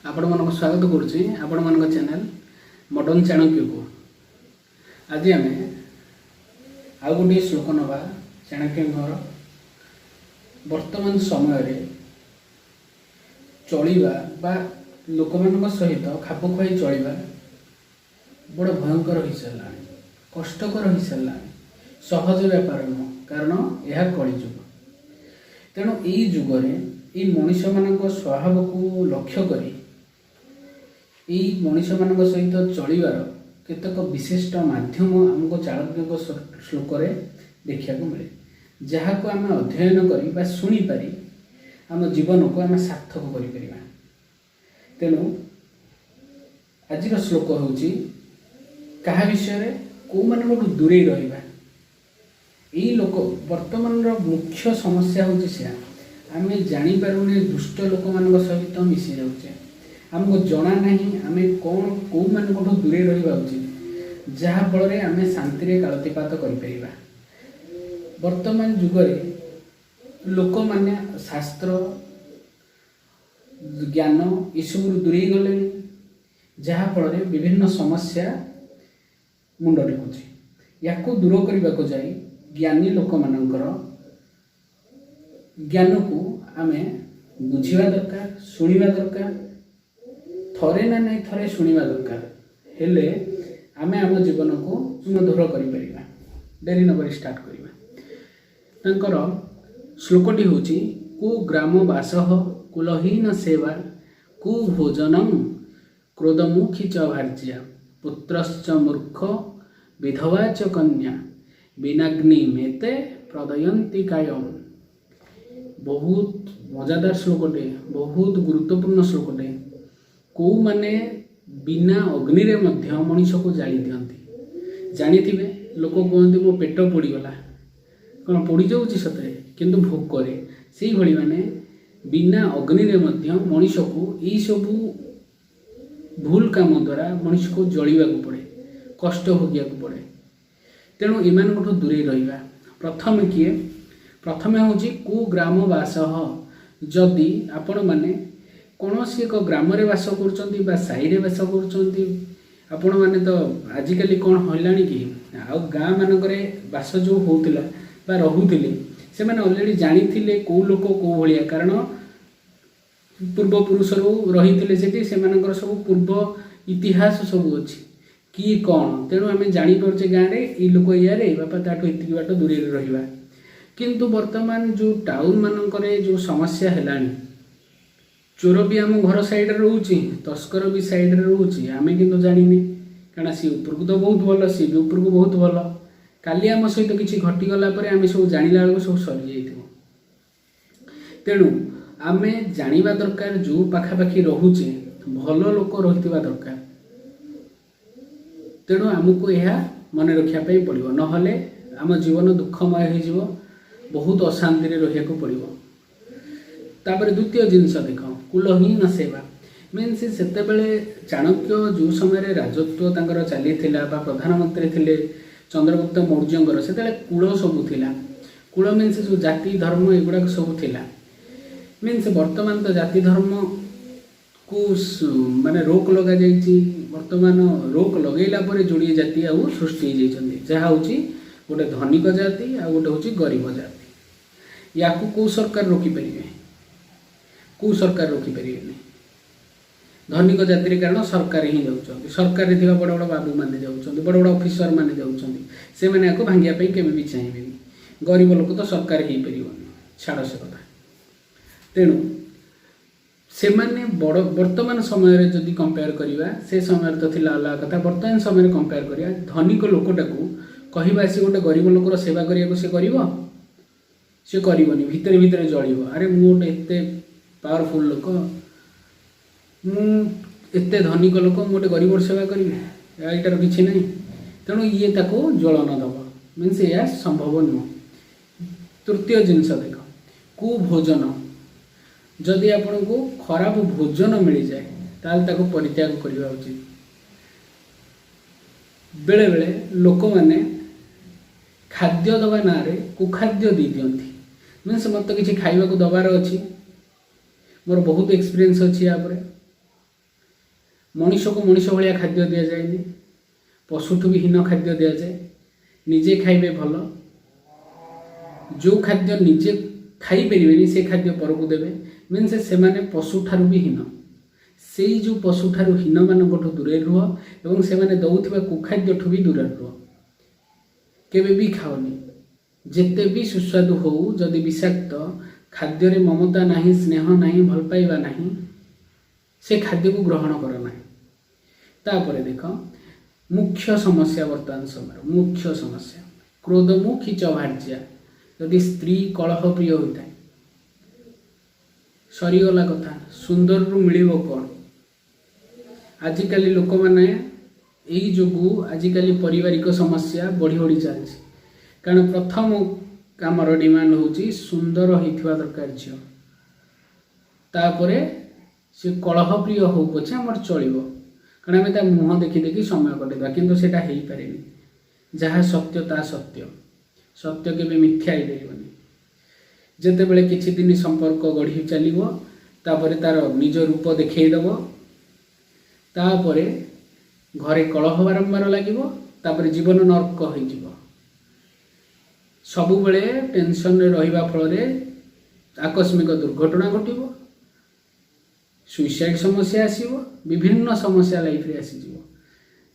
आपण मानक स्वागत करुच्ची आपण मानक चैनल मॉडर्न चाणक्य को। आज आम आउ गोटे श्लोक नवा चाणक्य वर्तमान समय चलवा बा लोक मान सहित खाप खुआई चलवा बड़ भयंकर हो सारा, कष्टकर हो सारा, सहज व्यापार नुह, कारण यह कलिजुग। तेणु यही जुगरे ये मनीष मान स्वभाव को लक्ष्य करी मनीष मान सहित चलवार केतक विशिष्ट माध्यम आमको चाणक्य श्लोक देखा मिले, जहाँ को आम अध्ययन करी शुणी पारी आम जीवन को आम सार्थक कर। तेणु आज श्लोक हूँ क्या विषय कौ मान दूरे रहा। यही लोक वर्तमान मुख्य समस्या हूँ से आम जापारे दुष्ट लोक मान सहित मिसी जाऊे, आमको जना ना आम कौन कौ मान दूरे रहा उचित, जहाँफल आम शांति कालतीपात कर। वर्तमान जुगरे लोक मैंने शास्त्र ज्ञान यू दूरे गले, जहाँफल विभिन्न समस्या मुंड टेकुची। या दूर करने को जाई ज्ञानी लोक मानकर ज्ञान को आम बुझा दरकार, शुणा दरकार, थरे ना नहीं थरे शुणा दरकार, हेले आम आम जीवन को सुमधुर कर। डेरी नंबर स्टार्ट करवा। श्लोकटी हूँ कु ग्रामवास कुलहीन सेवा कु भोजनम क्रोधमुखी च भार्या पुत्रश्च मूर्ख विधवा च कन्या विनाग्नि मेते प्रदयंती कायम। बहुत मजादार श्लोकटे, बहुत गुरुत्वपूर्ण श्लोकटे। कौ माने बिना अग्नि रे मध्य मनीष को जाली दियंती। जानी थिबे लोक कहते मो पेट पोड़ीगला, कौन पोड़ी जाऊँगी सतरे किंतु भोग करे। से भली माने बिना अग्नि रे मध्य मनीष को यही सबू भूल काम द्वारा मनीष को जलिवा को पड़े, कष्ट भोगिया को पड़े। तेणु इमान दूरे रहा। प्रथम किए प्रथम हूँ कु ग्रामवास। जदि आपण मैंने कौन सी एक ग्राम बास कर साई बास कर मैंने तो आजिकल कौन होगा कि आउ गाँ मानक बास जो होता रोते से मैंने अलरेडी जानी थे कौ लोक कौ भाया, कारण पूर्वपुरुष रही से सब पूर्व इतिहास सब अच्छी कि कौन। तेणु आम जापे गाँव में ये लोक यारे बापा ताठू एति बाट दूरे रहा। किंतु वर्तमान जो टाउन मानक जो समस्या है, चोर भी आम घर साइड रोचे, तस्कर भी साइड रोचे, आम कि जाने कारण सी उपरकू तो बहुत भल, सी भी उपरकू बहुत भल। काली आम सहित किसी घटीगला आम सब जाना बेलू सब सरी जा। तेणु आम जाना दरकार जो पाखापाखि रोचे भल लोक रही दरकार। तेणु आमको यह मन रखापी पड़ो, नहले आम जीवन दुखमय हो, बहुत अशांति रहा पड़ो। तापर द्वितीय जिनस देख कुलहीन सेवा मीन्स से चाणक्य जो समय राजत्व तांकर चली प्रधानमंत्री थे चंद्रगुप्त मौर्य से कूल सबू थिला। कूल मीन्स जो जाति धर्म एगुड़ा सब थिला। मीन्स वर्तमान तो जाति धर्म को माने रोक लगा जाइए। वर्तमान रोक लगेला पर जोड़े जाति आउ सृष्टि होती, जहाँ हूँ गोटे धनिक जाति आ गोटे हूँ गरीब जाति। या कौ सरकार रोकीपर, कौ सरकार रोकीपर धनिक जाति कारण सरकार ही जाऊँच, सरकार थी बड़ बड़ बाबू मैंने जाऊँच, बड़ बड़ ऑफिसर मैंने जाऊँच, से भांगापी केवे चाहिए। गरीब लोक तो सरकार हो पार छाड़ से कथा। तेणु से माने बड़ वर्तमान समय जदि कंपेयर करवा से समय तो थिला अलग कथा, वर्तमान समय कंपेयर करिया धनिक लोकटा को कहवा सी गोटे गरीब लोकर सेवा करने से करनी भितर भितर जलिव। अरे मु गोटे एत पावरफुल लोक, मुझे धनिक लोक, मुझे गरीब सेवा करी, यार किसी ना। तेणु ये ताको ज्वलन दब मीन्स यह संभव नुह। तृतीय जिनस देख कुभोजन। जदि आपण को खराब भोजन मिल जाए ताल ताको परित्याग करवा उचित। बेले बेले लोक मैंने खाद्य दबा ना कुखाद्य दे दियंती। मीन्स मत किसी खाइबा को दबार अच्छी, मोर बहुत एक्सपीरियंस अच्छी। मनीष को मनीष भाया खाद्य दि जाए, पशुठू भी हीन खाद्य दि जाए। निजे खाइबे भल, जो खाद्य निजे खाई पारे से खाद्य परकू देवे, मीन्स से माने पशु ठारू भी हीन, से जो पशु ठारू हीन मानू दूरे रुह और से माने दौथिबा कुखाद्य ठू भी दूर रुह। केबे भी खाओनी, जेते भी सुस्वादु हो, जदि विषाक्त खाद्य रे ममता नहीं, स्नेह नहीं, भल पाइबा नहीं, से खाद्य को ग्रहण कर ना। तापर देख मुख्य समस्या वर्तमान समय मुख्य समस्या क्रोधमुखी चभार्या। यदि स्त्री कलह प्रिय होता है, सरीगला कथा, सुंदर रु मिल कौन? आजिकल लोक मैंने यही जो आजिकल पारिवारिक समस्या बढ़ी बढ़ी चलती, कारण प्रथम कामर डिमांड होची सुंदर होइथिबा दरकार झियो, तापरे से कलह प्रिय हो पछे हमर चलिबो, कारण आम ता मुह देखी देखी समय कटेबा, किंतु सेटा हेई पारेनी। जहाँ सत्य ता सत्य, सत्य केबे मिथ्या हेई परिबनी। जेतेबेले किछि दिन संपर्क गढ़ी चलिबो, तापरे तार निज रूप देखै देबो, तापरे घरे कलह बारंबार लागिबो, तापरे जीवन नर्क होई जिवो। सबु बेले टेंशन रे रहिबा फल रे आकस्मिक दुर्घटना घटिबो, सुइसाइड समस्या आसीबो, विभिन्न समस्या लाइफ रे आसी जिवो,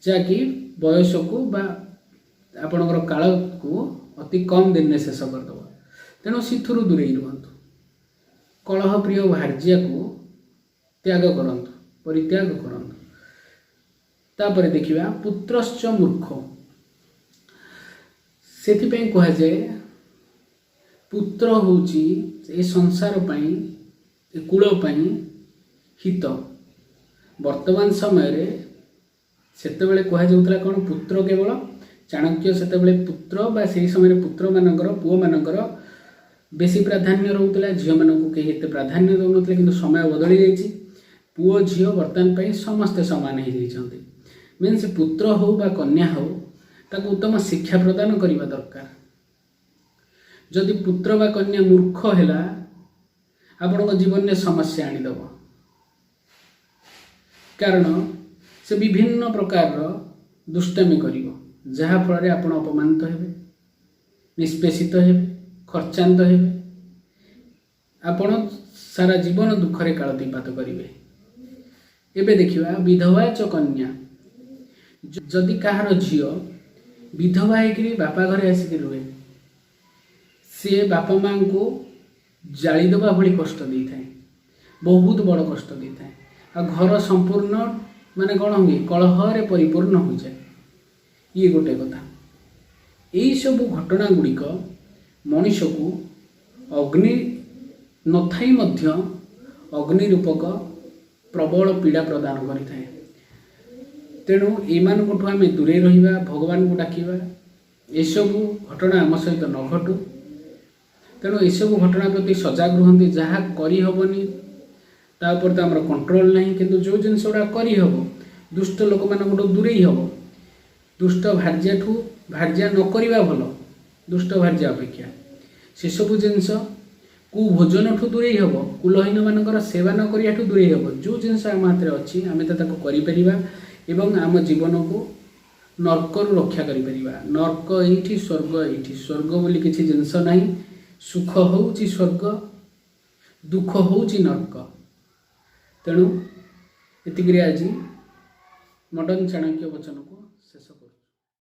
जाकि बयस को बा आपणकर काल को अति कम दिन में शेष करदेव। तेणु सिथुरु दूरे रुहतु, कलह प्रिय भार्या को त्याग करंतु, परित्याग करंतु। तापर देखिबा पुत्रश्च मूर्ख, सेथिपई कहा जाए पुत्र होची ए संसार पई, ए कुल पई हित। वर्तमान समय रे सेतेबेले कहा जाउतला कोन पुत्र केवल चाणक्य सेतेबेले पुत्र बा सेही समय पुत्र मानकर पुओ मानकर बेसी प्राधान्य रहउतला, झियो मानकु केही एते प्राधान्य दउनतले, किंतु समय बदली जाइछि। पुओ झियो वर्तमान पई समस्त समान हो जाइछन्ति। मीन्स पुत्र हो बा कन्या हो, ताको उत्तम शिक्षा प्रदान करबा दरकार। जदि पुत्र बा कन्या मूर्ख हैला, आपन जीवन में समस्या आनीदेव, कारण से विभिन्न प्रकार दुष्टामी करिवो, जहा फल आपण अपमानित हेबे, निष्पेषित हेबे, खर्चांत हेबे, आपण सारा जीवन दुखरे कालतीपात करिवे। एबे देखिबा विधवा च कन्या, जदि कहार झियो विधवा होकर बापा घरे आसिक रुहे, सी बापा माँ को जालीदेवा भली कष्ट दे थाए, बहुत बड़ कष्ट दे थाए। आ घर संपूर्ण माने कौन हुए कलह परिपूर्ण हो जाए। ये गोटे कथा। यही सब घटना गुड़िक मनीष को अग्नि नथाई मध्य अग्नि रूपक प्रबल पीड़ा प्रदान करिथाए। तेणु एमानकठु आमे दूरे रहिबा, भगवान को डाकिबा, एसबू घटना आम सहित न घटू। तेणु एसबू घटना प्रति सजग रुहंती। जहाँ करी हबनी तापर तो आमर कंट्रोल नहीं, किंतु जो जिनस गुड़ा करी हबो, दुष्ट लोक मानकठु दूरे हबो। दुष्ट भार्याठू भार्या न करिबा भल, दुष्ट भार्या अपेक्षा से सबु जिनस कु भोजन ठू दूरे हबो, कुलहीन मानकर सेवा न करियाठू दूरे हबो। जो जिनस आम हाथ में अच्छी आम ताको करि परिबा एवं आम जीवन को नर्करु रक्षा करि परिबा। नर्क एठी, स्वर्ग एठी। स्वर्ग बोली किछि जिनस नाही। सुख होउची स्वर्ग, दुख होउची नर्क। तेणु एतिकरी आज मडर्न चाणक्य वचन को